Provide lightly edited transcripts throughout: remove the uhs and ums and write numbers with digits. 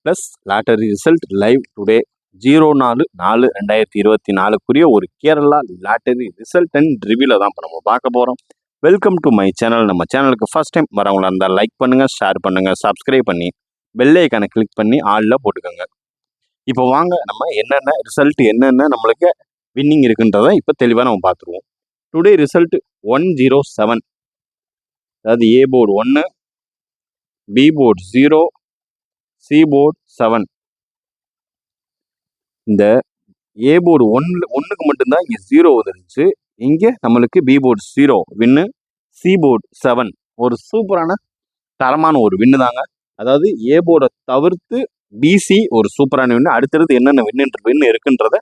Plus lottery result live today 04/4/2024 ஒரு Kerala lottery result and ரிவ்யூல தான் இப்போ நம்ம பார்க்க போகிறோம். Welcome to my channel. நம்ம சேனலுக்கு ஃபர்ஸ்ட் டைம் வரவங்களா இருந்தால் லைக் பண்ணுங்கள், ஷேர் பண்ணுங்கள், சப்ஸ்கிரைப் பண்ணி பெல் ஐக்கானை கிளிக் பண்ணி ஆலில் போட்டுக்கோங்க. இப்போ வாங்க நம்ம என்னென்ன ரிசல்ட் என்னென்ன நம்மளுக்கு வின்னிங் இருக்குன்றதை இப்போ தெளிவாக நம்ம பார்த்துருவோம். டுடே ரிசல்ட் 107, அதாவது A board 1, B board 0, C board 7. இந்த ஏ போர்டு ஒன்றுக்கு மட்டும்தான் இங்கே 0 வந்துருந்துச்சு. இங்கே நம்மளுக்கு பி போர்டு 0 வின்னு, சி போர்டு 7 ஒரு சூப்பரான தரமான ஒரு வின்னு தாங்க. அதாவது ஏ போர்டை தவிர்த்து பிசி ஒரு சூப்பரான வின்னு. அடுத்தடுத்து என்னென்ன வின்னு இருக்குன்றத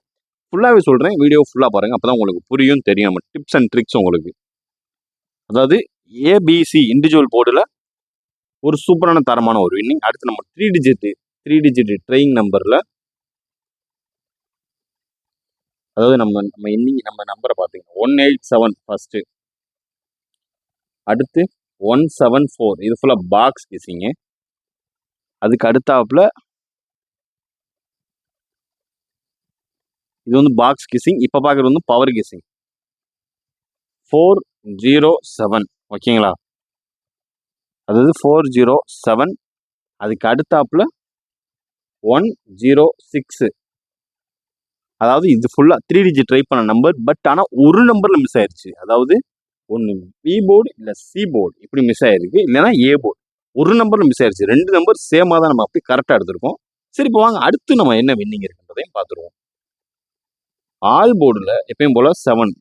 ஃபுல்லாகவே சொல்கிறேன். வீடியோ ஃபுல்லாக பாருங்கள், அப்போ தான் உங்களுக்கு புரியும் தெரியும் நம்ம டிப்ஸ் அண்ட் ட்ரிக்ஸ் உங்களுக்கு. அதாவது ஏபிசி இண்டிவிஜுவல் போர்டில் ஒரு சூப்பரான தரமான ஒரு வின்னிங். அடுத்து நம்ம த்ரீ டிஜிட் ட்ரெயின் நம்பரில், அதாவது நம்ம நம்பரை பார்த்தீங்கன்னா 187 ஃபர்ஸ்ட்டு, அடுத்து 174, இது ஃபுல்லாக பாக்ஸ் கிசிங்க. அதுக்கு அடுத்தாப்புல இது வந்து பாக்ஸ் கிசிங். இப்போ பார்க்குறது வந்து பவர் கிசிங் 407. ஓகேங்களா, அதாவது 407. அதுக்கு அடுத்தாப்புல 106. அதாவது இது ஃபுல்லாக 3 டிஜிட் ட்ரை பண்ண நம்பர். பட் ஆனால் ஒரு நம்பரில் மிஸ் ஆயிடுச்சு. அதாவது ஒன்று பி போர்டு இல்லை சி போர்டு இப்படி மிஸ் ஆயிருக்கு, இல்லைன்னா ஏ போர்டு ஒரு நம்பரில் மிஸ் ஆயிடுச்சு. 2 நம்பர் சேமாக தான் நம்ம அப்படி கரெக்டாக எடுத்திருக்கோம். சரி, இப்போ வாங்க அடுத்து நம்ம என்ன வின்னிங் இருக்குன்றதையும் பார்த்துருவோம். ஆல் போர்டில் எப்பயும் போல் 7.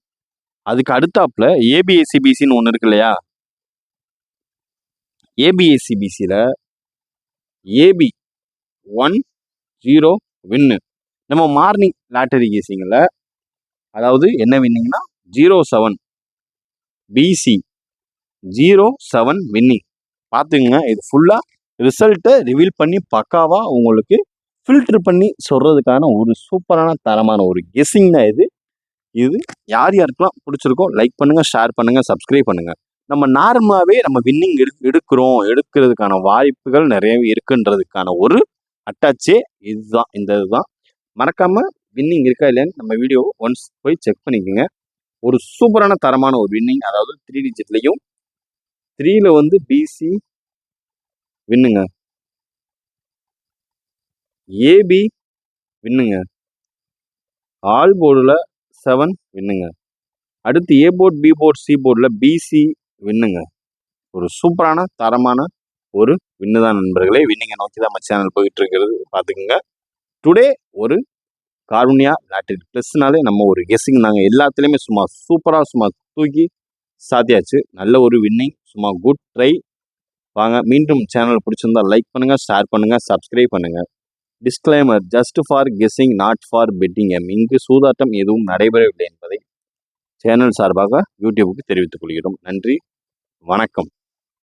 அதுக்கு அடுத்தாப்புல ஏபிஎஸ்சிபிசின்னு ஒன்று இருக்கு இல்லையா, ஏபிஎஸ்சிபிசியில் ஏபி 10 வின்னு. நம்ம மார்னிங் லாட்டரி கேசிங்கில் அதாவது என்ன வின்னிங்னா 07 பிசி 07 வின்னிங். பார்த்துங்க, இது ஃபுல்லாக ரிசல்ட்டை ரிவீல் பண்ணி பக்காவாக உங்களுக்கு ஃபில்ட்ரு பண்ணி சொல்கிறதுக்கான ஒரு சூப்பரான தரமான ஒரு கெஸ்ஸிங் தான் இது. யார் யாருக்கெல்லாம் பிடிச்சிருக்கோ லைக் பண்ணுங்கள், ஷேர் பண்ணுங்கள், சப்ஸ்கிரைப் பண்ணுங்கள். நம்ம நார்மலாகவே நம்ம வின்னிங் எடுக்கிறதுக்கான வாய்ப்புகள் நிறையவே இருக்குன்றதுக்கான ஒரு அட்டாச்சே இதுதான். இந்த இதுதான் மறக்காமல் வின்னிங் இருக்கா இல்லையான்னு நம்ம வீடியோ ஒன்ஸ் போய் செக் பண்ணிக்கோங்க. ஒரு சூப்பரான தரமான ஒரு வின்னிங். அதாவது 3 டிஜிட்லையும் 3ல வந்து பிசி வின்னுங்க, ஏபி வின்னுங்க, ஆல் போர்டில் 7 வின்னுங்க, அடுத்து A board B board C போர்டில் பிசி வின்னுங்க. ஒரு சூப்பரான தரமான ஒரு வின்னு தான் நண்பர்களே. வின்னிங்கை நோக்கி தான் நம்ம சேனல் போயிட்டு இருக்கிறது பார்த்துக்குங்க. டுடே ஒரு கார்னியா லாட்டரி ப்ளஸ்னாலே நம்ம ஒரு கெஸ்ஸிங் நாங்கள் எல்லாத்துலேயுமே சும்மா சூப்பராக சும்மா தூக்கி சாத்தியாச்சு. நல்ல ஒரு வின்னிங், சும்மா குட் ட்ரை. வாங்க, மீண்டும் சேனல் பிடிச்சிருந்தா லைக் பண்ணுங்கள், ஷேர் பண்ணுங்கள், சப்ஸ்கிரைப் பண்ணுங்கள். Disclaimer, just for guessing not for betting. இங்கு சூதாட்டம் எதுவும் நடைபெறவில்லை என்பதை சேனல் சார்பாக யூடியூபுக்கு தெரிவித்துக் கொள்கிறோம். நன்றி, வணக்கம்.